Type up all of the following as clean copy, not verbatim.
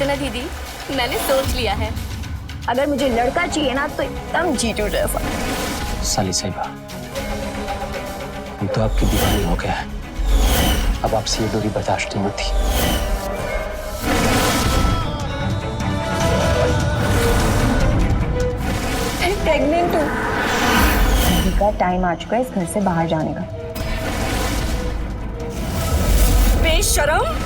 वैसे ना दीदी, मैंने सोच लिया है। अगर मुझे लड़का चाहिए ना तो एकदम जीजू जैसा। साली साहिबा, हम तो आपकी दीवानी हो गया है। अब आपसे ये दूरी बर्दाश्त नहीं होती। प्रेग्नेंट हूँ। अभी का टाइम आ चुका है इस घर से बाहर जाने का। बेशरम।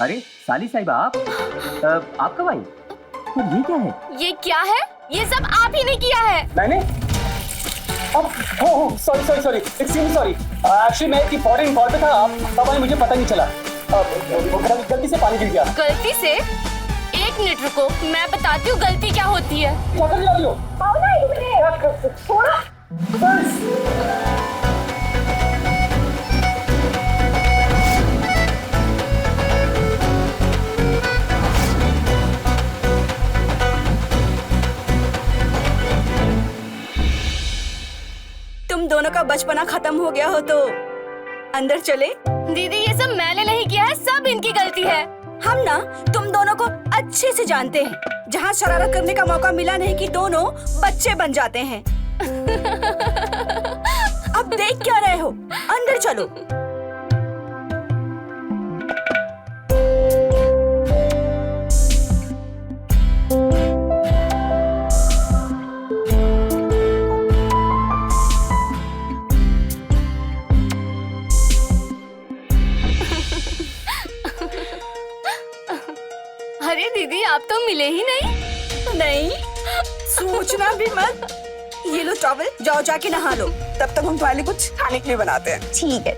अरे साली साहिबा, आप कब आई? तो ये क्या है? ये क्या है? ये सब आप ही ने किया है। मैंने? Sorry, extremely sorry. एक्चुअली मैं एक फॉरेन कॉल पे था, तब मुझे पता नहीं चला। गलती से पानी गिर गया। गलती से? एक मिनट रुको, मैं बताती हूँ गलती क्या होती है। क्या कर रही हो? तुम दोनों का बचपना खत्म हो गया हो तो अंदर चले। दीदी ये सब मैंने नहीं किया है, सब इनकी गलती है। हम ना तुम दोनों को अच्छे से जानते हैं। जहाँ शरारत करने का मौका मिला नहीं कि दोनों बच्चे बन जाते हैं। अब देख क्या रहे हो, अंदर चलो। अरे दीदी आप तो मिले ही नहीं। सोचना भी मत। ये लो टॉवल, जाओ जाके नहा लो। तब तक हम तुम्हारे लिए कुछ खाने के लिए बनाते हैं। ठीक है।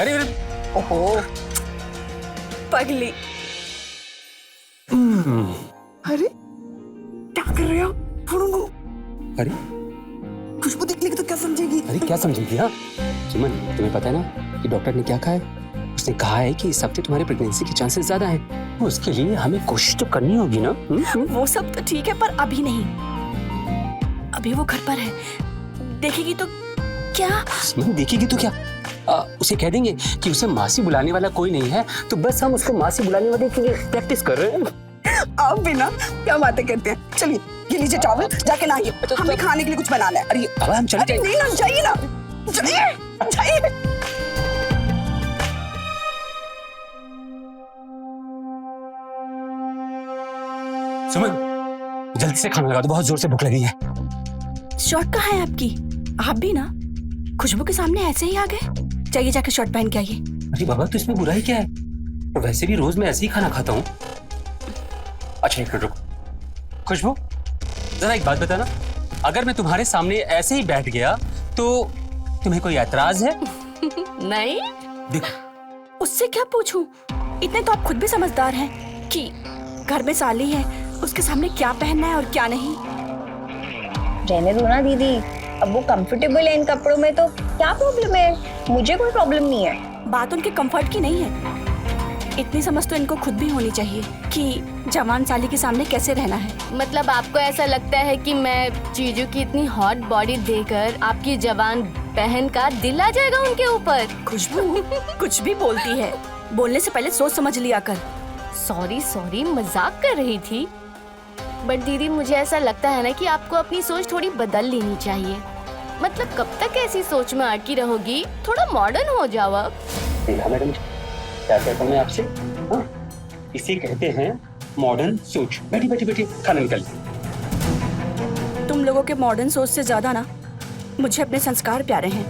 अरे ओहो पगली। अरे क्या कर रहे हो? अरे खुशबू देख लेगी तो क्या समझेगी? अरे क्या समझेगी? हाँ सुमन, तुम्हें पता है ना कि डॉक्टर ने क्या कहा है? उसने कहा है कि इस हफ्ते तुम्हारे प्रेगनेंसी के चांसेस ज्यादा हैं। उसके लिए हमें कोशिश तो करनी होगी ना। वो सब तो ठीक है पर अभी नहीं। अभी वो घर पर है, देखेगी तो क्या? सुमन देखेगी तो क्या? उसे कह देंगे कि उसे मासी बुलाने वाला कोई नहीं है, तो बस हम उसको मासी बुलाने वाले के लिए प्रैक्टिस कर रहे हैं। आप भी ना क्या बातें करते हैं। चलिए ये लीजिए चावल, जाके नहाइए। हमें खाने के लिए कुछ बनाना है। अरे अब हम चलते हैं। नहीं ना, जाइए ना, जाइए। सुमन जल्दी से खाना लगा दो, बहुत जोर से भूख लगी है। शर्ट कहाँ है आपकी? आप भी ना खुशबू के सामने ऐसे ही आ गए। जाइए जाके शर्ट पहन के आइए। अरे बाबा तो इसमें बुराई क्या है? और वैसे भी रोज मैं ऐसे ही खाना खाता हूँ। अच्छा एक मिनट रुको। खुशबू जरा एक बात बताना, अगर मैं तुम्हारे सामने ऐसे ही बैठ गया तो तुम्हें कोई ऐतराज है? नहीं। देखो उससे क्या पूछूं? इतने तो आप खुद भी समझदार हैं कि घर में साली है, उसके सामने क्या पहनना है और क्या नहीं। रहने दो ना दीदी, अब वो कंफर्टेबल है इन कपड़ों में तो क्या प्रॉब्लम है? मुझे कोई प्रॉब्लम नहीं है। बात उनके कंफर्ट की नहीं है, इतनी समझ तो इनको खुद भी होनी चाहिए कि जवान साली के सामने कैसे रहना है। मतलब आपको ऐसा लगता है कि मैं जीजू की इतनी हॉट बॉडी देखकर आपकी जवान बहन का दिल आ जाएगा उनके ऊपर? खुशबू कुछ भी बोलती है, बोलने से पहले सोच समझ लिया कर। सॉरी मजाक कर रही थी। बट दीदी मुझे ऐसा लगता है ना कि आपको अपनी सोच थोड़ी बदल लेनी चाहिए। मतलब कब तक ऐसी सोच में अटकी रहोगी? थोड़ा मॉडर्न हो जाओ अब। देखा मैडम क्या कहता हूँ मैं आपसे? हाँ, इसे कहते हैं मॉडर्न सोच। बैठी बैठी बैठी, खाना निकल। तुम लोगों के मॉडर्न सोच से ज्यादा ना मुझे अपने संस्कार प्यारे हैं,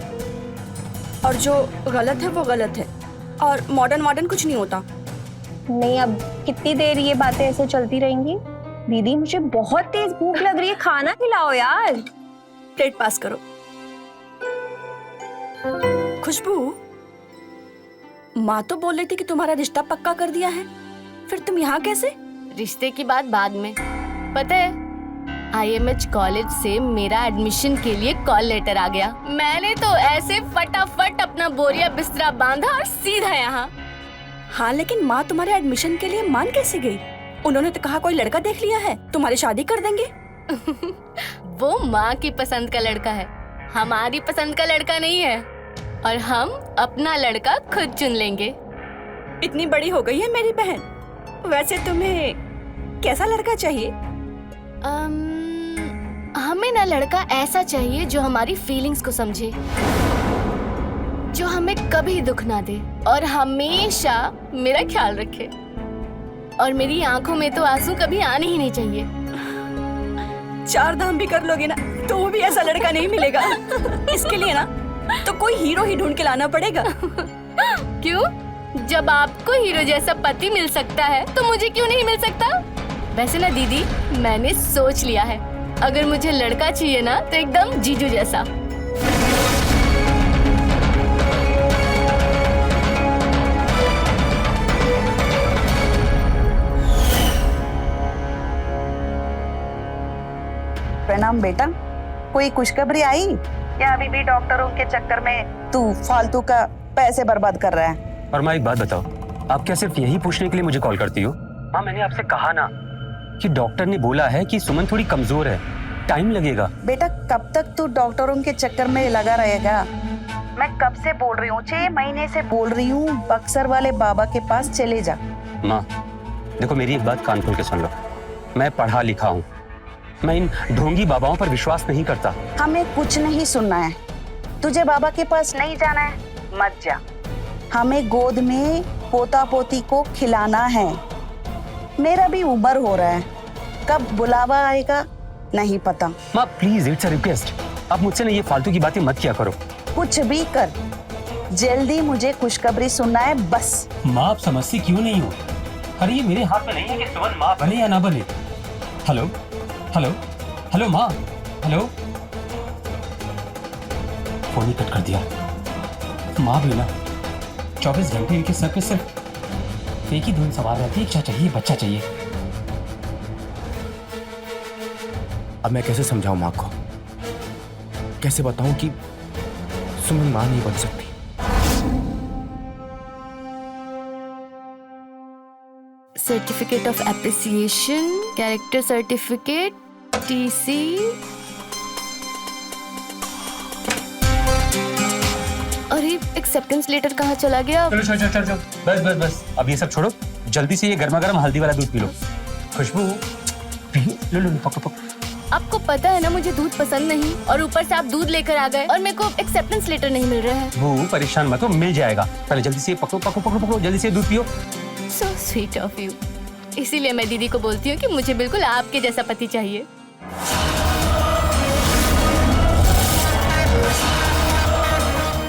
और जो गलत है वो गलत है, और मॉडर्न कुछ नहीं होता। नहीं, अब कितनी देर ये बातें ऐसे चलती रहेंगी? दीदी मुझे बहुत तेज भूख लग रही है, खाना खिलाओ यार। प्लेट पास करो। खुशबू, माँ तो बोल रही थी कि तुम्हारा रिश्ता पक्का कर दिया है, फिर तुम यहाँ कैसे? रिश्ते की बात बाद में। पता है, IMH कॉलेज से मेरा एडमिशन के लिए कॉल लेटर आ गया। मैंने तो ऐसे फटाफट अपना बोरिया बिस्तरा बांधा और सीधा यहाँ। हाँ, लेकिन माँ तुम्हारे एडमिशन के लिए मान कैसे गई? उन्होंने तो कहा कोई लड़का देख लिया है, तुम्हारी शादी कर देंगे। वो माँ की पसंद का लड़का है, हमारी पसंद का लड़का नहीं है, और हम अपना लड़का खुद चुन लेंगे। इतनी बड़ी हो गई है मेरी बहन, वैसे तुम्हें कैसा लड़का चाहिए? हमें ना लड़का ऐसा चाहिए जो हमारी फीलिंग्स को समझे, जो हमें कभी दुख ना दे और हमेशा मेरा ख्याल रखे। और मेरी आंखों में तो आंसू कभी आने ही नहीं चाहिए। 4 धाम भी कर लोगे ना तो भी ऐसा लड़का नहीं मिलेगा। इसके लिए ना तो कोई हीरो ही ढूंढ के लाना पड़ेगा। क्यों? जब आपको हीरो जैसा पति मिल सकता है तो मुझे क्यों नहीं मिल सकता? वैसे ना दीदी, मैंने सोच लिया है, अगर मुझे लड़का चाहिए ना तो एकदम जीजू जैसा। प्रणाम बेटा, कोई खुशखबरी आई या अभी भी डॉक्टरों के चक्कर में तू फालतू का पैसे बर्बाद कर रहा है? और माँ एक बात बताओ, आप क्या सिर्फ यही पूछने के लिए मुझे कॉल करती हो? माँ मैंने आपसे कहा ना कि डॉक्टर ने बोला है कि सुमन थोड़ी कमजोर है, टाइम लगेगा। बेटा कब तक तू डॉक्टरों के चक्कर में लगा रहेगा? मैं कब से बोल रही हूँ, 6 महीने से बोल रही हूँ, बक्सर वाले बाबा के पास चले जा। माँ देखो, मेरी एक बात कान खोल के सुन लो, मैं पढ़ा लिखा हूँ, मैं इन ढोंगी बाबाओं पर विश्वास नहीं करता। हमें कुछ नहीं सुनना है, तुझे बाबा के पास नहीं जाना है मत जा। हमें गोद में पोता पोती को खिलाना है। मेरा भी उम्र हो रहा है, कब बुलावा आएगा नहीं पता। माँ प्लीज, इट्स अ रिक्वेस्ट, आप मुझसे ना ये फालतू की बातें मत किया करो। कुछ भी कर, जल्दी मुझे खुशखबरी सुनना है बस। माँ आप समझती क्यों नहीं हो? अरे ये मेरे हाथ में नहीं है कि सुमन माँ बने या ना बने। हेलो हेलो हेलो माँ, हेलो। फोन ही कट कर दिया। माँ भी ना 24 घंटे इनके सर पे सिर्फ एक ही धुन सवार रहती है, क्या चाहिए? बच्चा चाहिए। अब मैं कैसे समझाऊं माँ को, कैसे बताऊं कि सुमन माँ नहीं बन सकती? Certificate of appreciation, character certificate, TC। अरे एक्सेप्टेंस लेटर कहाँ चला गया? चलो चलो चलो चलो, बस बस बस, अब ये सब छोड़ो, जल्दी से ये गर्मा गर्म हल्दी वाला दूध पी लो। खुशबू लो लो लो, पको पको। आपको पता है ना मुझे दूध पसंद नहीं, और ऊपर से आप दूध लेकर आ गए और मेरे को एक्सेप्टेंस लेटर नहीं मिल रहा है। वो परेशान मत हो, मिल जाएगा। पहले जल्दी से पकड़ो पकड़ो पकड़ो पकड़ो, जल्दी से दूध पियो। So sweet of you। इसीलिए मैं दीदी को बोलती हूँ कि मुझे बिल्कुल आपके जैसा पति चाहिए।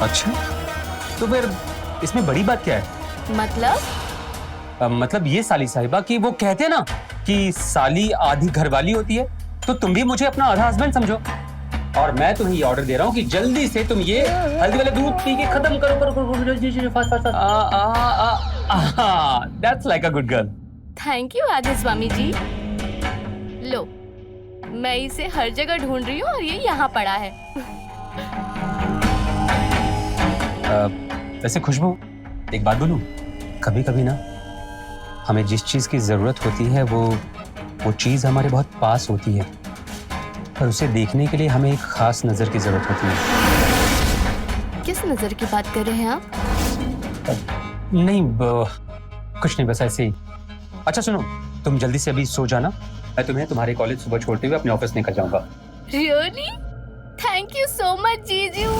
अच्छा, तो फिर इसमें बड़ी बात क्या है? मतलब ये साली साहिबा कि वो कहते हैं ना कि साली आधी घरवाली होती है, तो तुम भी मुझे अपना आधा हस्बैंड समझो, और मैं तुम्हें ये ऑर्डर दे रहा हूँ कि जल्दी से तुम ये हल्दी वाला दूध पी के खत्म करो करो करो, जल्दी fast fast. That's like a good girl. Thank you आदि स्वामी जी। लो, मैं इसे हर जगह ढूंढ रही हूँ और ये यहाँ पड़ा है। वैसे खुशबू एक बात बोलूं, कभी कभी ना हमें जिस चीज की जरूरत होती है वो चीज हमारे बहुत पास होती है, पर उसे देखने के लिए हमें एक खास नजर की जरूरत होती है। किस नजर की बात कर रहे हैं आप? नहीं कुछ नहीं, बस ऐसे ही। अच्छा सुनो, तुम जल्दी से अभी सो जाना, मैं तुम्हें तुम्हारे कॉलेज सुबह छोड़ते हुए अपने ऑफिस निकल जाऊंगा। Really? Thank you so much जीजू।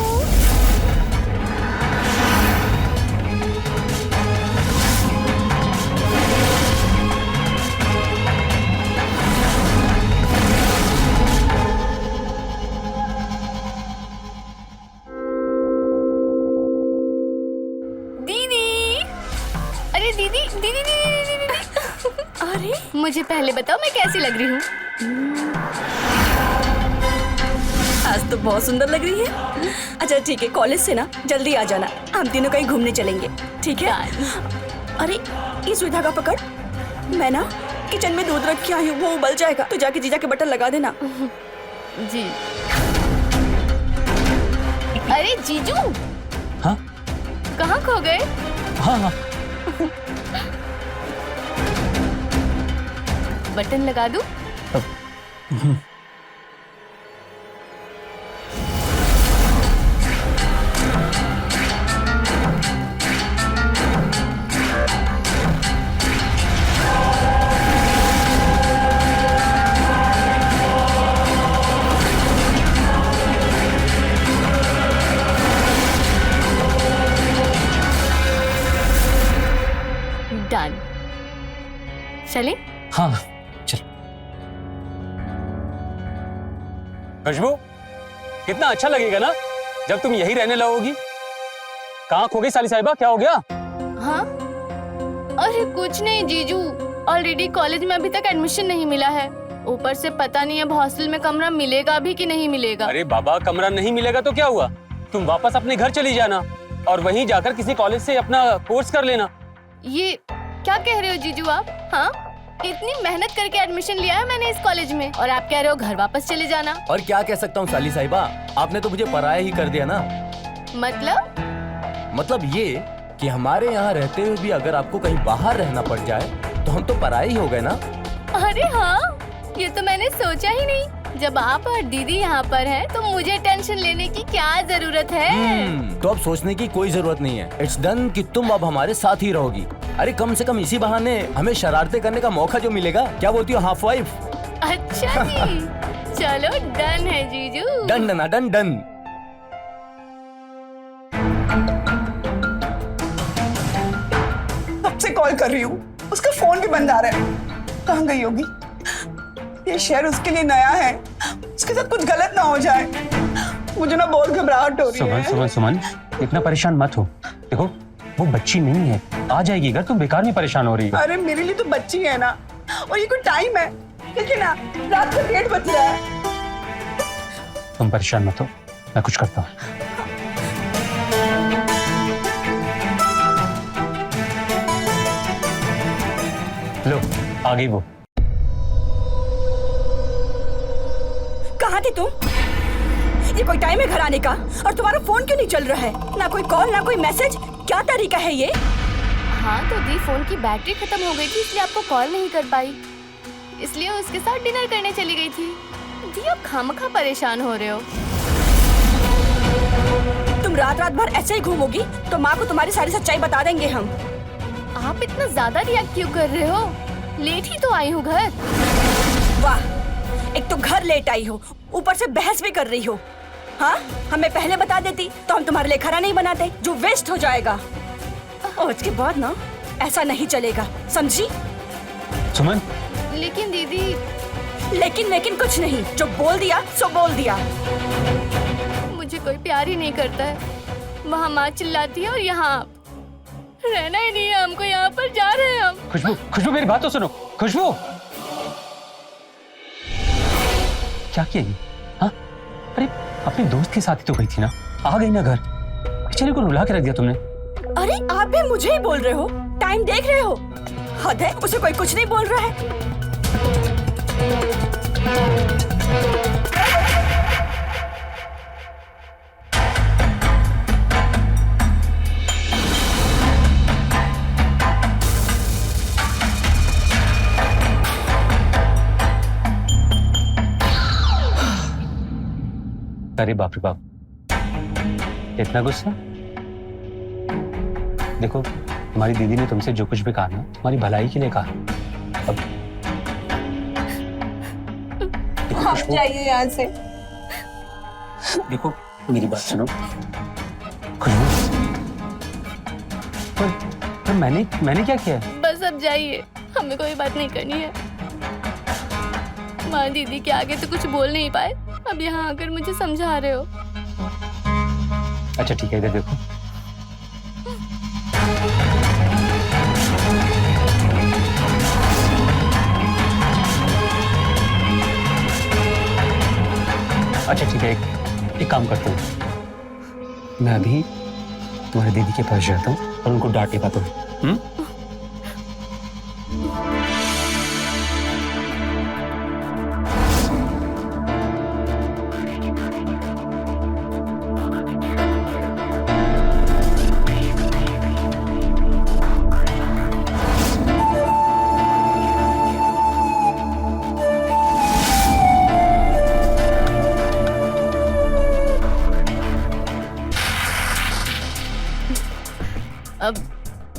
दीदी, अरे दीदी दीदी दीदी दीदी दीदी। अरे मुझे पहले बताओ मैं कैसी लग रही हूँ? आज तो बहुत सुंदर लग रही है। अच्छा ठीक है, कॉलेज से ना जल्दी आ जाना, हम तीनों कहीं घूमने चलेंगे, ठीक है? अरे ये सुविधा का पकड़, मैं ना किचन में दूध रख के आई हूँ, वो उबल जाएगा, तो जाके जीजा के बटन लगा देना। जी। अरे जीजू, हाँ कहाँ खो गए? हाँ हाँ बटन लगा दूं? डन। चले? हाँ चल। खुशबू, कितना अच्छा लगेगा ना जब तुम यही रहने लगोगी। कहाँ खो गई साली साहिबा, क्या हो गया? हाँ? अरे कुछ नहीं जीजू, ऑलरेडी कॉलेज में अभी तक एडमिशन नहीं मिला है। ऊपर से पता नहीं अब हॉस्टल में कमरा मिलेगा भी कि नहीं मिलेगा। अरे बाबा, कमरा नहीं मिलेगा तो क्या हुआ, तुम वापस अपने घर चली जाना और वहीं जाकर किसी कॉलेज से अपना कोर्स कर लेना। ये क्या कह रहे हो जीजू आप? हाँ, इतनी मेहनत करके एडमिशन लिया है मैंने इस कॉलेज में, और आप कह रहे हो घर वापस चले जाना। और क्या कह सकता हूँ साली साहिबा, आपने तो मुझे पराया ही कर दिया ना। मतलब ये कि हमारे यहाँ रहते हुए भी अगर आपको कहीं बाहर रहना पड़ जाए तो हम तो पराये ही हो गए ना। अरे हाँ, ये तो मैंने सोचा ही नहीं। जब आप और दीदी यहाँ पर हैं, तो मुझे टेंशन लेने की क्या जरूरत है? तो अब सोचने की कोई जरूरत नहीं है। इट्स डन कि तुम अब हमारे साथ ही रहोगी। अरे कम से कम इसी बहाने हमें शरारतें करने का मौका जो मिलेगा। क्या बोलती हो हाफ वाइफ? अच्छा जी, चलो डन है जीजू। Done done done done. कब से कॉल कर रही हूँ, उसका फोन भी बंद आ रहा है। कहाँ गई होगी? ये शहर उसके लिए नया है, उसके साथ कुछ गलत ना हो जाए। मुझे ना बहुत घबराहट हो रही है। सुमन सुमन, इतना परेशान मत हो। देखो वो बच्ची नहीं है, आ जाएगी घर, तुम बेकार में परेशान हो रही हो। अरे मेरे लिए तो बच्ची है ना, और ये कोई टाइम है? देखिए ना, रात का 1:30 बज रहा है। तुम परेशान मत हो, मैं कुछ करता हूँ। लो आ गई वो। कहाँ थी तुम? ये कोई टाइम है घर आने का? और तुम्हारा फोन क्यों नहीं चल रहा है? ना कोई कॉल ना कोई मैसेज, क्या तरीका है ये? हाँ तो दी, फोन की बैटरी खत्म हो गई थी, इसलिए आपको कॉल नहीं कर पाई। इसलिए उसके साथ डिनर करने चली गई थी। दी आप खामखा परेशान हो रहे हो। तुम रात रात भर ऐसे ही घूमोगी तो माँ को तुम्हारी सारी सच्चाई बता देंगे हम। आप इतना ज्यादा रिएक्ट क्यों कर रहे हो? लेट ही तो आई हूँ घर। वाह, एक तो घर लेट आई हो, ऊपर से बहस भी कर रही हो। हाँ, हमें पहले बता देती तो हम तुम्हारे लिए खाना नहीं बनाते, जो वेस्ट हो जाएगा। और इसके बाद ना ऐसा नहीं चलेगा, समझी? सुमन, लेकिन दीदी। लेकिन कुछ नहीं, जो बोल दिया सो बोल दिया। मुझे कोई प्यार ही नहीं करता है। वहाँ माँ चिल्लाती है और यहाँ आप। रहना ही नहीं है हमको, यहाँ पर जा रहे हैं हम। खुशबू खुशबू मेरी बात तो सुनो। खुशबू, क्या किया ये? हाँ, अरे अपने दोस्त के साथ ही तो गई थी ना, आ गई ना घर, बेचारे को रुला के रख दिया तुमने। अरे आप भी मुझे ही बोल रहे हो? टाइम देख रहे हो? हद है, उसे कोई कुछ नहीं बोल रहा है। अरे बाप रे बाप, इतना गुस्सा? देखो तुम्हारी दीदी ने तुमसे जो कुछ भी कहा ना, तुम्हारी भलाई के लिए कहा। अब आप जाइए यहाँ से। देखो मेरी बात सुनो। खुशबू, पर मैंने क्या किया है? बस अब जाइए, हमें कोई बात नहीं करनी है। माँ दीदी के आगे तो कुछ बोल नहीं पाए, अब यहाँ आकर मुझे समझा रहे हो। अच्छा ठीक है, इधर देखो। अच्छा ठीक है, एक काम करता हूँ, मैं अभी तुम्हारी दीदी के पास जाता हूँ और उनको डांट पाता हूँ।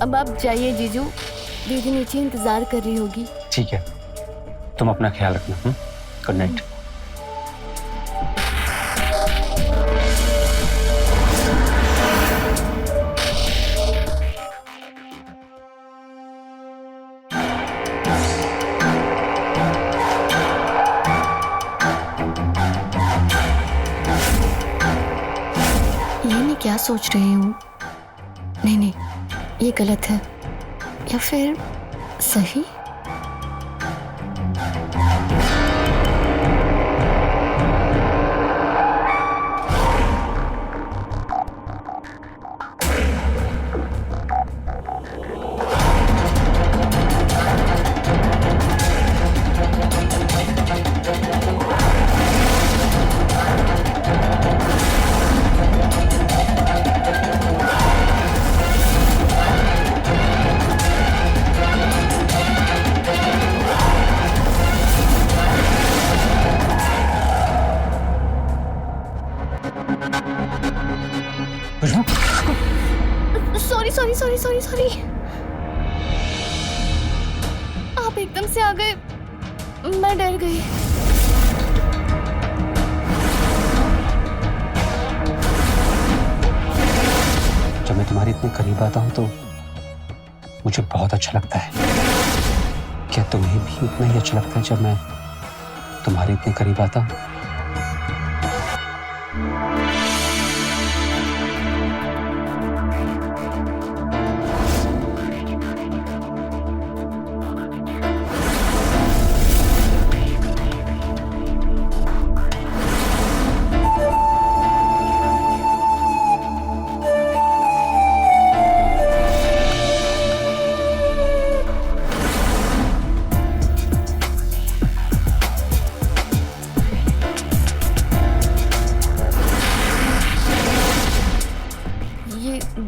अब आप जाइए जीजू, दीदी नीचे इंतजार कर रही होगी। ठीक है, तुम अपना ख्याल रखना। Good night. ये मैं क्या सोच रही हूँ? नहीं, ये गलत है या फिर सही? सॉरी। आप एकदम से आ गए, मैं डर गई। जब मैं तुम्हारे इतने करीब आता हूँ तो मुझे बहुत अच्छा लगता है। क्या तुम्हें भी उतना ही अच्छा लगता है जब मैं तुम्हारे इतने करीब आता हूँ?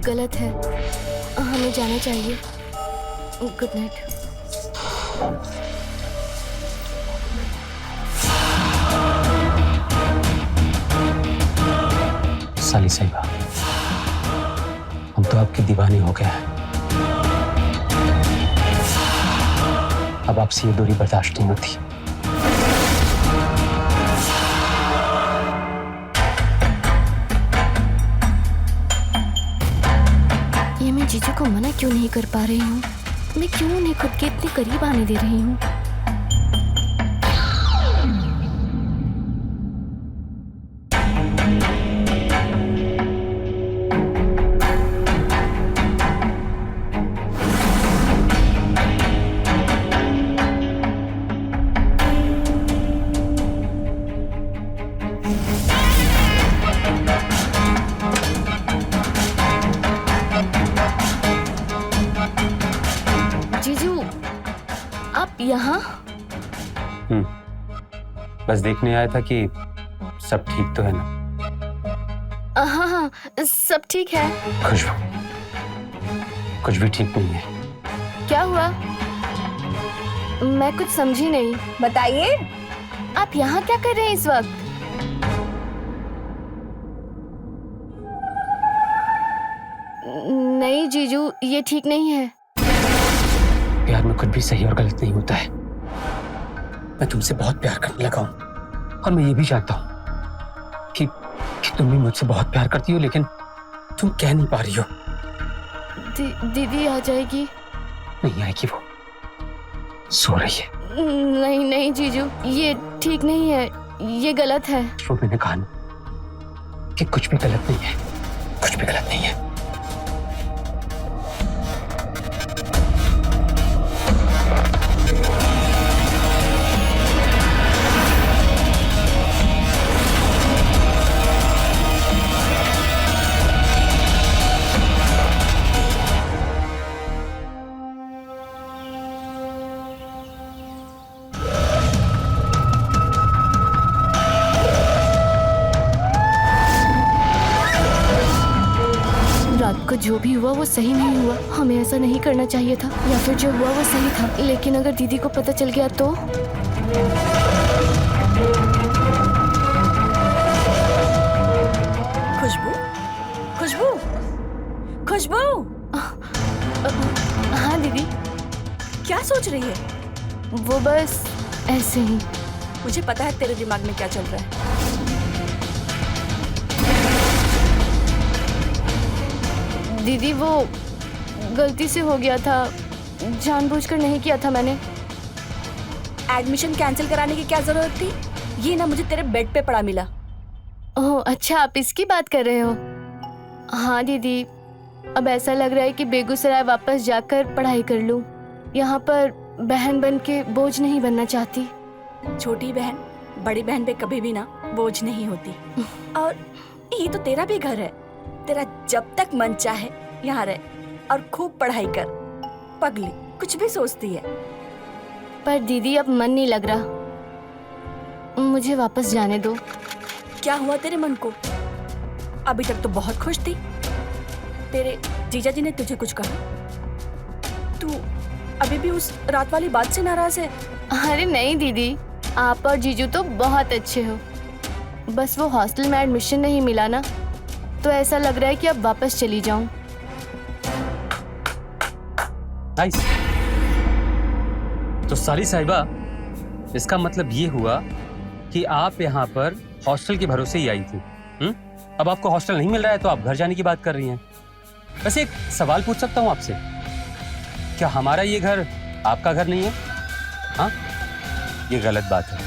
गलत है, हमें जाना चाहिए। Good night. साली साहिबा, हम तो आपके दीवाने हो गए हैं। अब आपसे ये दूरी बर्दाश्त नहीं होती। ये मैं जीजू को मना क्यों नहीं कर पा रही हूँ? मैं क्यों उन्हें खुद के इतने करीब आने दे रही हूँ? यहाँ? बस देखने आया था कि सब ठीक तो है ना? हाँ, सब ठीक है। खुशबू, कुछ भी ठीक नहीं है। क्या हुआ? मैं कुछ समझी नहीं। बताइए, आप यहाँ क्या कर रहे हैं इस वक्त? नहीं जीजू, ये ठीक नहीं है। प्यार में कुछ भी सही और गलत नहीं होता है। मैं तुमसे बहुत प्यार करने लगा हूं और मैं ये भी चाहता हूं कि कि तुम भी मुझसे बहुत प्यार करती हो, लेकिन तुम कह नहीं पा रही हो। दीदी आ जाएगी। नहीं आएगी, वो सो रही है। नहीं नहीं जीजू, ये ठीक नहीं है, ये गलत है। वो मैंने कहा ना कि कुछ भी गलत नहीं है, कुछ भी गलत नहीं है। रात को जो भी हुआ वो सही नहीं हुआ, हमें ऐसा नहीं करना चाहिए था, या फिर जो हुआ वो सही था। लेकिन अगर दीदी को पता चल गया तो? खुशबू, खुशबू, खुशबू, हाँ दीदी। क्या सोच रही है? वो बस ऐसे ही। मुझे पता है तेरे दिमाग में क्या चल रहा है। दीदी वो गलती से हो गया था, जानबूझकर नहीं किया था मैंने। एडमिशन कैंसिल कराने की क्या जरूरत थी? ये ना मुझे तेरे बेड पे पड़ा मिला। ओह अच्छा, आप इसकी बात कर रहे हो? हाँ दीदी, अब ऐसा लग रहा है कि बेगूसराय वापस जाकर पढ़ाई कर लूं। यहाँ पर बहन बन के बोझ नहीं बनना चाहती। छोटी बहन बड़ी बहन पे कभी भी ना बोझ नहीं होती। और ये तो तेरा भी घर है, तेरा जब तक मन चाहे यहाँ रह और खूब पढ़ाई कर। पगली कुछ भी सोचती है। पर दीदी अब मन नहीं लग रहा, मुझे वापस जाने दो। क्या हुआ तेरे मन को? अभी तक तो बहुत खुश थी। तेरे जीजा जी ने तुझे कुछ कहा? तू अभी भी उस रात वाली बात से नाराज है? अरे नहीं दीदी, आप और जीजू तो बहुत अच्छे हो। बस वो हॉस्टल में एडमिशन नहीं मिला ना, तो ऐसा लग रहा है कि अब वापस चली जाऊं। नाइस। तो साली साहिबा, इसका मतलब ये हुआ कि आप यहाँ पर हॉस्टल के भरोसे ही आई थी। अब आपको हॉस्टल नहीं मिल रहा है तो आप घर जाने की बात कर रही हैं। वैसे एक सवाल पूछ सकता हूँ आपसे, क्या हमारा ये घर आपका घर नहीं है? हाँ, ये गलत बात है।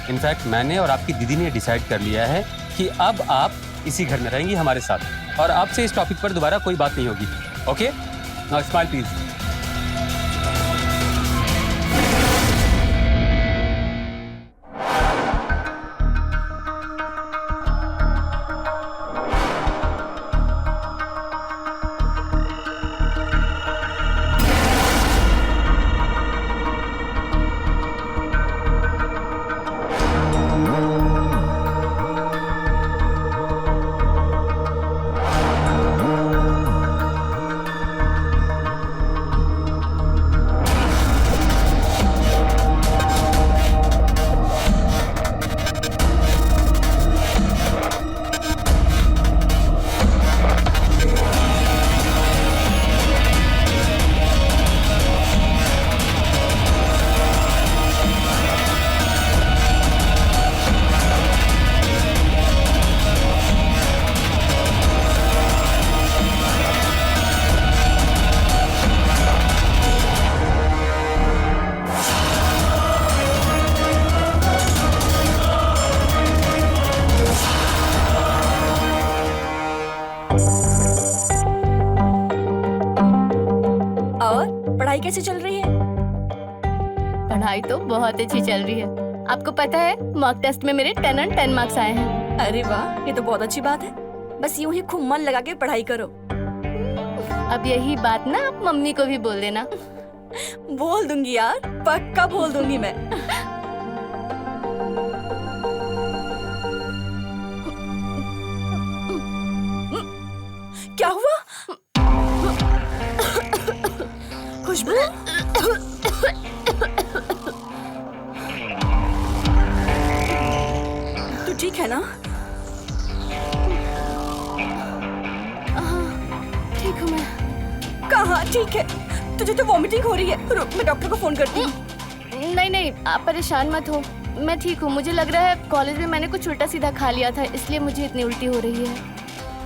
इनफैक्ट मैंने और आपकी दीदी ने डिसाइड कर लिया है कि अब आप इसी घर में रहेंगी हमारे साथ, और आपसे इस टॉपिक पर दोबारा कोई बात नहीं होगी। Okay, now smile please. पढ़ाई कैसे चल रही है? पढ़ाई तो बहुत अच्छी चल रही है। आपको पता है मॉक टेस्ट में मेरे 10 और 10 मार्क्स आए हैं। अरे वाह, ये तो बहुत अच्छी बात है। बस यूं ही खूब मन लगा के पढ़ाई करो। अब यही बात ना आप मम्मी को भी बोल देना। बोल दूंगी यार, पक्का बोल दूंगी मैं। क्या हुआ? खुशबू, तू ठीक है ना? ठीक हूँ मैं। कहाँ ठीक है? तुझे तो वॉमिटिंग हो रही है। रुक, मैं डॉक्टर को फोन करती हूँ। नहीं नहीं, आप परेशान मत हो, मैं ठीक हूँ। मुझे लग रहा है कॉलेज में मैंने कुछ उल्टा सीधा खा लिया था, इसलिए मुझे इतनी उल्टी हो रही है।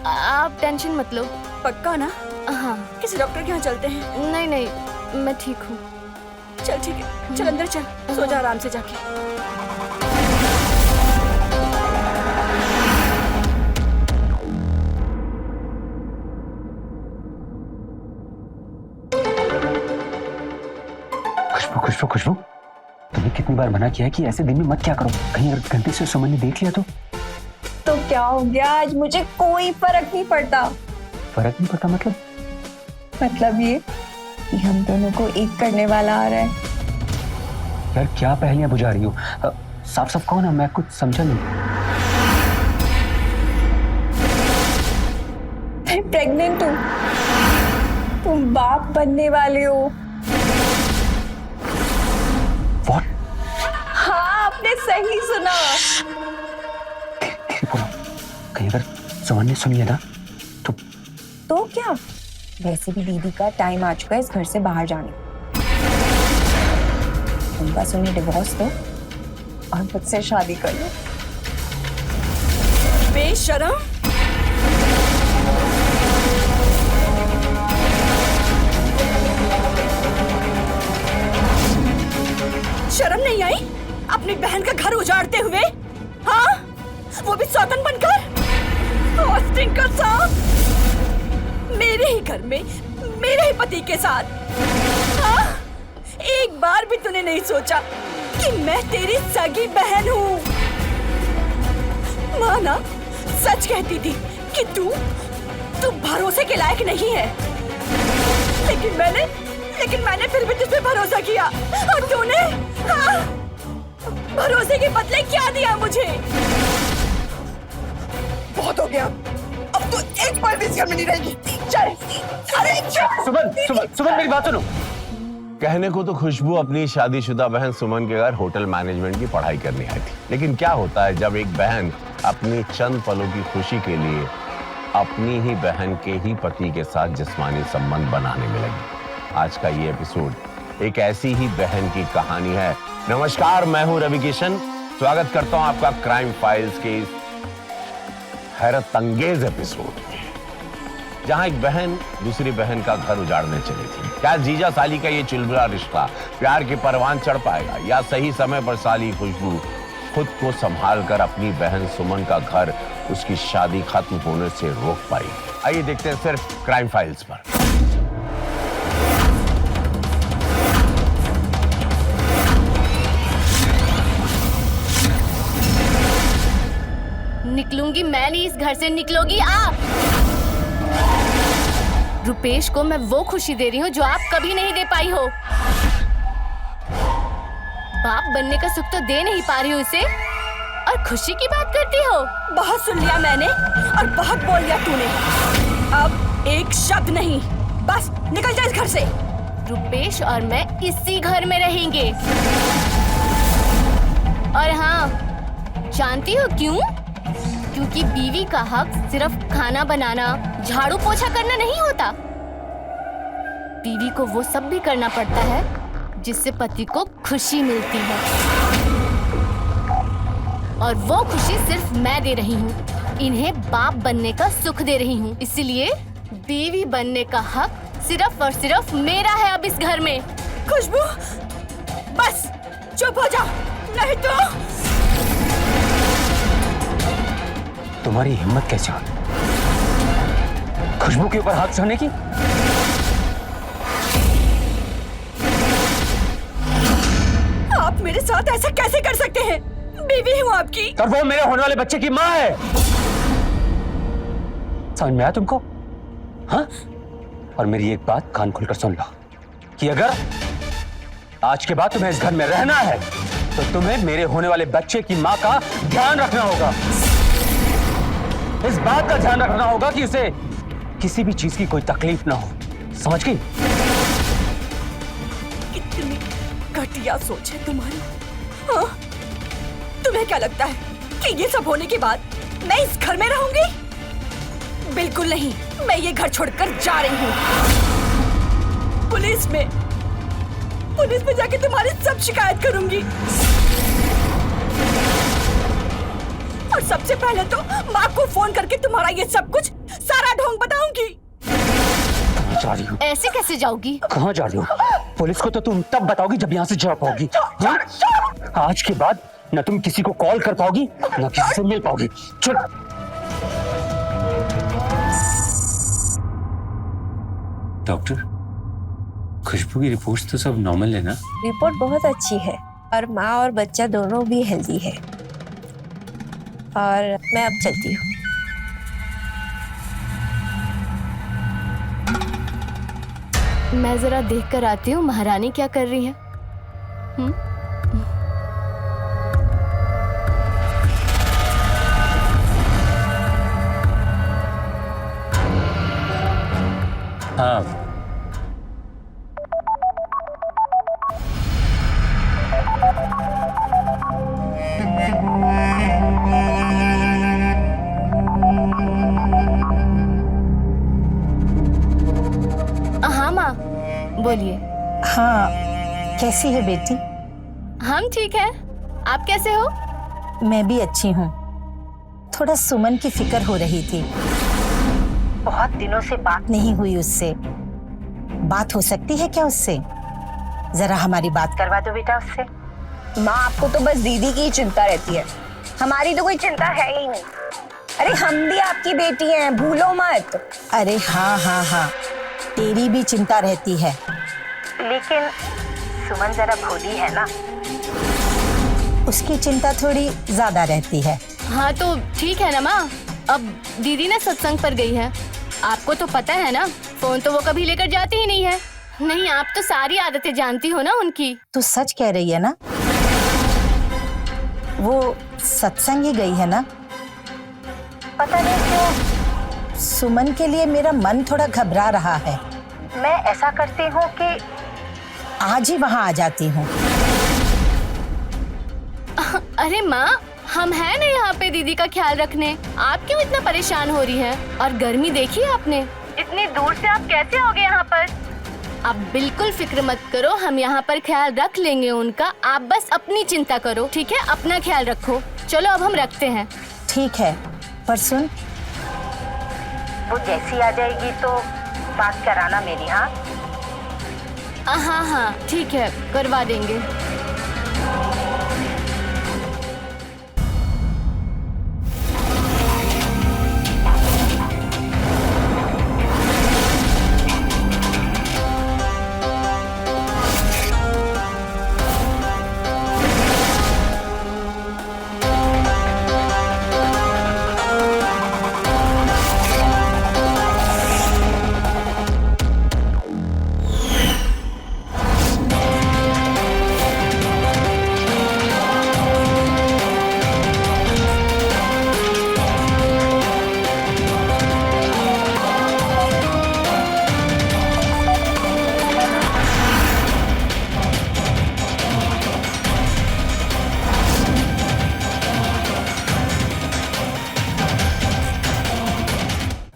आप टेंशन मत लो। पक्का ना? हाँ। किसी डॉक्टर के यहाँ चलते हैं? नहीं नहीं, मैं ठीक हूँ। चल ठीक है, चल अंदर चल, सो जा आराम से जाके। खुशबू खुशबू, तुम्हें कितनी बार मना किया है कि ऐसे दिन में मत क्या करो, कहीं अगर गलती से सुमन ने देख लिया तो क्या हो गया? आज मुझे कोई फर्क नहीं पड़ता। फर्क नहीं पड़ता मतलब? मतलब ये कि हम दोनों को एक करने वाला आ रहा है। यार क्या पहेलियां बुझा रही हो? साफ साफ कौन है? मैं कुछ समझा नहीं। मैं प्रेग्नेंट हूँ, तुम बाप बनने वाले हो। What? हाँ, आपने सही सुना। बोलो, कहीं अगर सुमन ने सुन लिया ना तो क्या? वैसे भी दीदी का टाइम आ चुका है इस घर से बाहर जाने। तुम बस उन्हें डिवोर्स दो और मुझसे शादी कर लो। बेशरम! शर्म नहीं आई अपनी बहन का घर उजाड़ते हुए? हाँ, वो भी सौतन बनकर। ऑस्टिन का सांप मेरे ही घर में मेरे ही पति के साथ। हाँ, एक बार भी तूने नहीं सोचा कि मैं तेरी सगी बहन हूँ। माँ ना सच कहती थी कि तू भरोसे के लायक नहीं है, लेकिन मैंने फिर भी तुझ पे भरोसा किया और तूने भरोसे के बदले क्या दिया मुझे? बहुत हो गया, अब तो एक पल भी इस घर में नहीं रहेगी। चल। अरे सुमन मेरी बात सुनो। कहने को तो खुशबू अपनी शादीशुदा बहन सुमन के घर होटल मैनेजमेंट की पढ़ाई करने आई थी, लेकिन क्या होता है जब एक बहन अपनी चंद पलों की खुशी के लिए अपनी ही बहन के ही पति के साथ जिस्मानी संबंध बनाने में लगी। आज का ये एपिसोड एक ऐसी ही बहन की कहानी है। नमस्कार, मैं हूं रवि किशन। स्वागत करता हूं आपका क्राइम फाइल्स के इस हैरत अंगेज एपिसोड में, जहां एक बहन दूसरी बहन का घर उजाड़ने चली थी। क्या जीजा साली का ये चुलबुला रिश्ता प्यार के परवान चढ़ पाएगा, या सही समय पर साली खुशबू खुद को संभाल कर अपनी बहन सुमन का घर उसकी शादी खत्म होने से रोक पाई? आइए देखते हैं सिर्फ क्राइम फाइल्स पर। निकलूंगी मैं नहीं, इस घर से निकलोगी आप। रुपेश को मैं वो खुशी दे रही हूँ जो आप कभी नहीं दे पाई हो। बाप बनने का सुख तो दे नहीं पा रही हो इसे, और खुशी की बात करती हो। बहुत सुन लिया मैंने और बहुत बोल लिया तूने। अब एक शब्द नहीं, बस निकल जा इस घर से। रुपेश और मैं इसी घर में रहेंगे। और हाँ, जानती हो क्यों? क्योंकि बीवी का हक सिर्फ खाना बनाना, झाड़ू पोछा करना नहीं होता। बीवी को वो सब भी करना पड़ता है जिससे पति को खुशी मिलती है, और वो खुशी सिर्फ मैं दे रही हूँ। इन्हें बाप बनने का सुख दे रही हूँ, इसलिए बीवी बनने का हक सिर्फ और सिर्फ मेरा है अब इस घर में। खुशबू, बस चुप हो जा, नहीं तो। तुम्हारी हिम्मत कैसे हुई खुशबू के ऊपर हाथ उठाने की? आप मेरे साथ ऐसा कैसे कर सकते हैं? बीवी हूँ आपकी। और वो मेरे होने वाले बच्चे की माँ है। समझ में आया तुमको? हाँ? और मेरी एक बात कान खोलकर सुन लो कि अगर आज के बाद तुम्हें इस घर में रहना है तो तुम्हें मेरे होने वाले बच्चे की माँ का ध्यान रखना होगा। इस बात का ध्यान रखना होगा कि उसे किसी भी चीज की कोई तकलीफ ना हो। समझ गई? कितनी घटिया सोच है तुम्हारी। हाँ? तुम्हें क्या लगता है कि ये सब होने के बाद मैं इस घर में रहूंगी? बिल्कुल नहीं, मैं ये घर छोड़कर जा रही हूँ। पुलिस में जाके तुम्हारी सब शिकायत करूंगी। सबसे पहले तो माँ को फोन करके तुम्हारा ये सब कुछ सारा ढोंग बताऊंगी। कहाँ जा रही हो? ऐसे कैसे जाओगी? कहाँ जा रही हो? पुलिस को तो तुम तब बताओगी जब यहाँ से जा पाओगी। हाँ? आज के बाद न तुम किसी को कॉल कर पाओगी न किसी से मिल पाओगी। चल। डॉक्टर, खुशबू की रिपोर्ट्स तो सब नॉर्मल है ना? रिपोर्ट बहुत अच्छी है और माँ और बच्चा दोनों भी हेल्दी है। और मैं अब चलती हूँ। मैं जरा देख कर आती हूँ महारानी क्या कर रही है। हाँ। हाँ माँ, बोलिए। हाँ, कैसी है बेटी? हम ठीक है, आप कैसे हो? मैं भी अच्छी हूँ। थोड़ा सुमन की फिक्र हो रही थी। बहुत दिनों से बात नहीं हुई उससे। बात हो सकती है क्या उससे? जरा हमारी बात करवा दो बेटा उससे। माँ, आपको तो बस दीदी की ही चिंता रहती है, हमारी तो कोई चिंता है ही नहीं। अरे हम भी आपकी बेटी हैं, भूलो मत। अरे हाँ हाँ हाँ, तेरी भी चिंता रहती है, लेकिन सुमन जरा भोली है ना, उसकी चिंता थोड़ी ज्यादा रहती है। हाँ तो ठीक है ना माँ, अब दीदी ने सत्संग पर गई है। आपको तो पता है ना, फोन तो वो कभी लेकर जाती ही नहीं है। नहीं, आप तो सारी आदतें जानती हो ना उनकी। तू सच कह रही है ना? वो सत्संग ही गई है ना? पता नहीं क्यों सुमन के लिए मेरा मन थोड़ा घबरा रहा है। मैं ऐसा करती हूँ कि आज ही वहाँ आ जाती हूँ। अरे माँ, हम हैं ना यहाँ पे दीदी का ख्याल रखने। आप क्यों इतना परेशान हो रही हैं? और गर्मी देखी है आपने? इतनी दूर से आप कैसे आओगे यहाँ पर? आप बिल्कुल फिक्र मत करो, हम यहाँ पर ख्याल रख लेंगे उनका। आप बस अपनी चिंता करो, ठीक है? अपना ख्याल रखो। चलो अब हम रखते हैं। ठीक है, पर सुन, वो जैसी आ जाएगी तो बात कराना मेरी। हाँ हाँ हाँ ठीक है, करवा देंगे।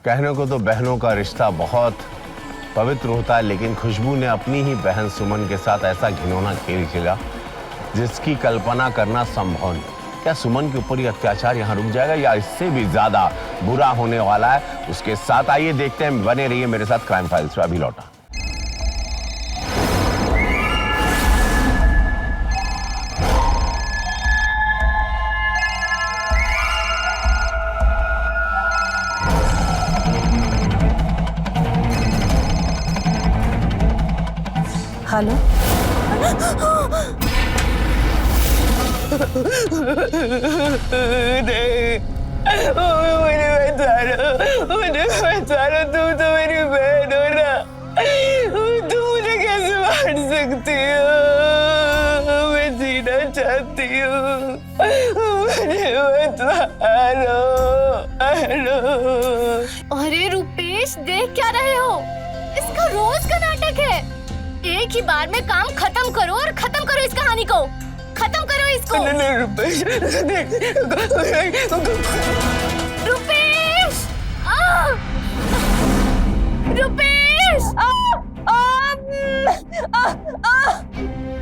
कहने को तो बहनों का रिश्ता बहुत पवित्र होता है, लेकिन खुशबू ने अपनी ही बहन सुमन के साथ ऐसा घिनौना खेल खेला जिसकी कल्पना करना संभव नहीं। क्या सुमन के ऊपर ये अत्याचार यहाँ रुक जाएगा या इससे भी ज्यादा बुरा होने वाला है उसके साथ? आइए देखते हैं, बने रहिए मेरे साथ क्राइम फाइल्स पे। अभी लौटा। हेलो, मुझे बचा लो, तुम तो मेरी बहन हो ना, तुम मुझे कैसे मार सकती हो? मैं जीना चाहती हूँ, मुझे मत मारो। अरे रुपेश, देख क्या रहे हो? इसका रोज का नाटक है। एक ही बार में काम खत्म करो और खत्म करो इस कहानी को। खत्म करो इसको। नहीं रुपेश, रुपेश, रुपेश,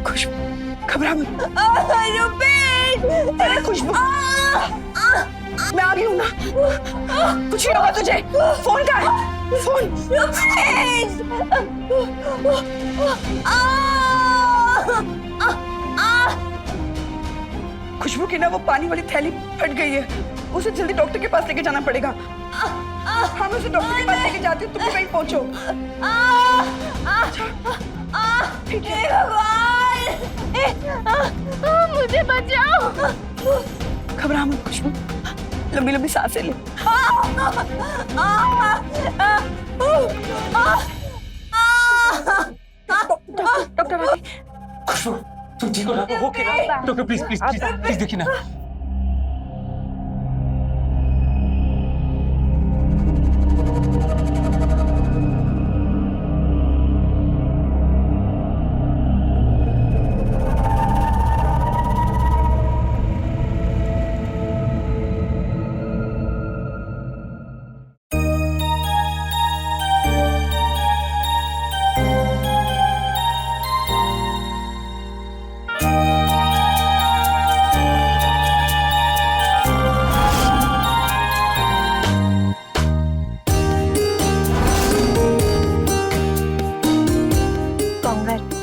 खुशबू घबरा मत। रुपेश, अरे खुशबू, मैं आ रही हूँ ना। कुछ नहीं होगा तुझे। फोन का है, फोन। खुशबू की ना वो पानी वाली थैली फट गई है, उसे जल्दी डॉक्टर के पास लेके जाना पड़ेगा। हाँ मैं उसे डॉक्टर के पास लेके जाती हूँ, तुम भी वहीं पहुंचो। ठीक है। मुझे बचाओ। घबरा मत खुशबू, लंबी लंबी सांसें ले। डॉक्टर आ गए। खुशबू तुम ठीक हो ना? ओके ना? Doctor please please please please देखिए ना।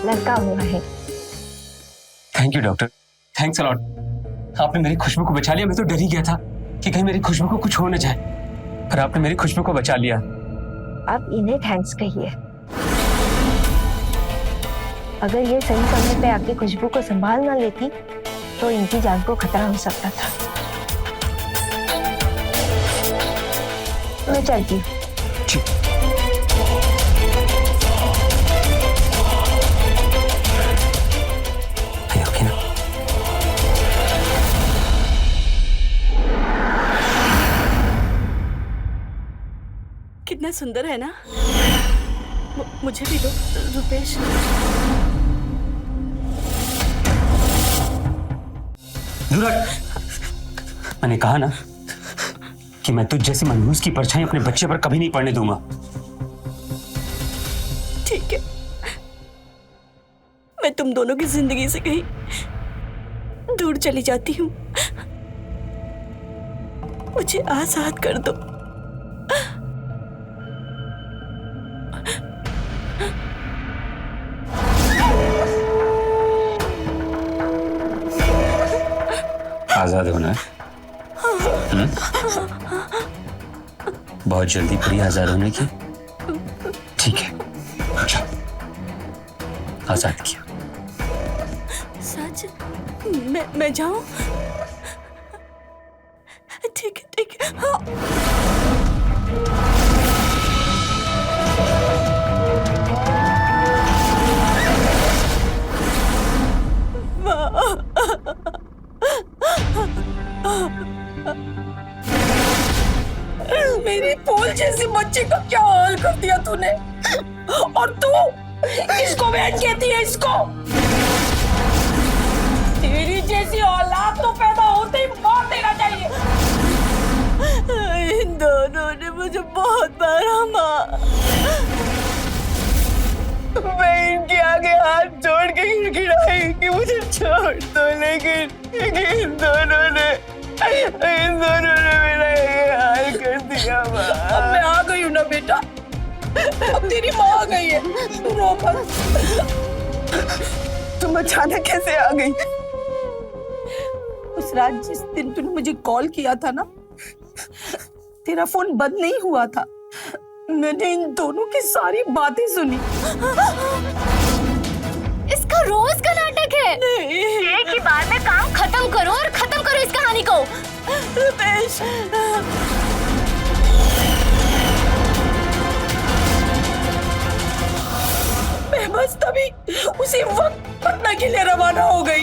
लड़का हुआ है। Thank you doctor, thanks a lot. आपने मेरी खुशबू को बचा लिया। मैं तो डर ही गया था कि कहीं मेरी खुशबू को कुछ हो न जाए, पर आपने मेरी खुशबू को बचा लिया। अब इन्हें थैंक्स कहिए। अगर ये सही समय पे आके खुशबू को संभाल ना लेती तो इनकी जान को खतरा हो सकता था। मैं चलती हूँ। कितना सुंदर है ना? मुझे भी दो रुपेश। मैंने कहा ना कि मैं तुझ जैसी मनहूस की परछाई अपने बच्चे पर कभी नहीं पड़ने दूंगा। ठीक है, मैं तुम दोनों की जिंदगी से कहीं दूर चली जाती हूँ। मुझे आजाद कर दो। आजाद होना है? बहुत जल्दी पड़ी आजाद होने की। ठीक है, अच्छा आजाद किया। सच? मैं जाऊं? ठीक है ठीक है। हाँ। मेरी फूल जैसी बच्ची का क्या हाल कर दिया तूने? और तू इसको बहन कहती है? इसको तेरी जैसी औलाद तो पैदा होते ही मार देना चाहिए। इन दोनों ने मुझे बहुत मारा माँ। मैं इनके आगे हाथ जोड़ के गिड़गिड़ाई कि मुझे छोड़ दो, लेकिन इन दोनों ने मेरा ये हाल कर दिया। अब मैं आ गई हूँ ना बेटा, अब तेरी माँ आ गई है। रो मत। तुम अचानक कैसे आ गई? उस रात जिस दिन तूने मुझे कॉल किया था ना, तेरा फोन बंद नहीं हुआ था। मैंने इन दोनों की सारी बातें सुनी। इसका रोज का नाटक है। एक ही बार में काम खत्म करो और खत्म करो इस कहानी को। रुपेश, मैं बस तभी उसी वक्त पटना के लिए रवाना हो गई।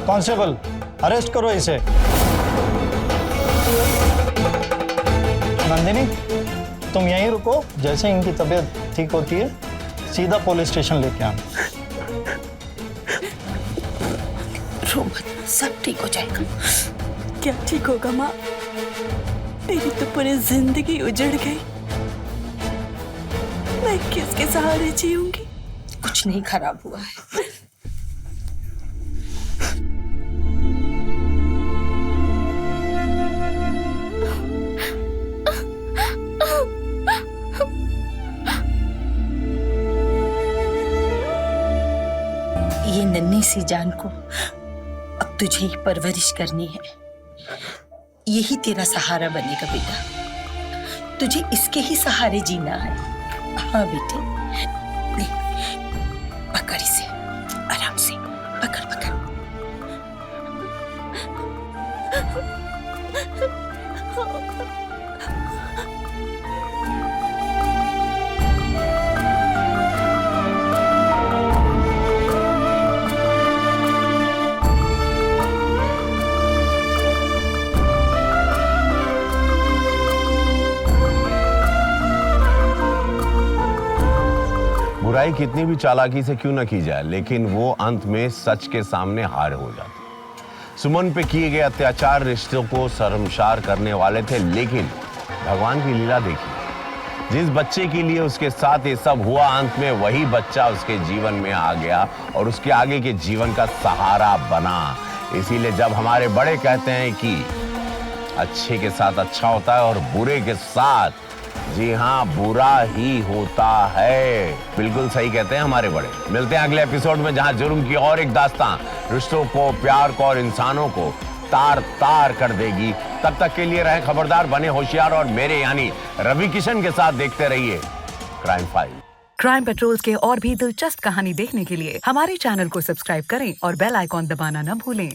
कांस्टेबल, अरेस्ट करो इसे। नंदिनी, तुम यहीं रुको, जैसे इनकी तबीयत ठीक होती है सीधा पुलिस स्टेशन लेके आना। रो मत, सब ठीक हो जाएगा। क्या ठीक होगा माँ? मेरी तो पूरी जिंदगी उजड़ गई। मैं किसके सहारे जीऊंगी? कुछ नहीं खराब हुआ है। ये नन्ही सी जान को अब तुझे ही परवरिश करनी है। यही तेरा सहारा बनेगा बेटा, तुझे इसके ही सहारे जीना है। हाँ बेटे, ले पकड़ इसे, आराम से पकड़ पकड़। बुराई कितनी भी चालाकी से क्यों न की जाए, लेकिन वो अंत में सच के सामने हार हो जाती। सुमन पे किए गए अत्याचार रिश्तों को शर्मसार करने वाले थे, लेकिन भगवान की लीला देखिए, जिस बच्चे के लिए उसके साथ ये सब हुआ, अंत में वही बच्चा उसके जीवन में आ गया और उसके आगे के जीवन का सहारा बना। इसीलिए जब हमारे बड़े कहते हैं कि अच्छे के साथ अच्छा होता है और बुरे के साथ, जी हाँ, बुरा ही होता है। बिल्कुल सही कहते हैं हमारे बड़े। मिलते हैं अगले एपिसोड में, जहां जुर्म की और एक दास्तां रिश्तों को, प्यार को और इंसानों को तार तार कर देगी। तब तक के लिए रहें खबरदार, बने होशियार और मेरे यानी रवि किशन के साथ देखते रहिए क्राइम फाइल। क्राइम पेट्रोल्स के और भी दिलचस्प कहानी देखने के लिए हमारे चैनल को सब्सक्राइब करें और बेल आइकॉन दबाना न भूलें।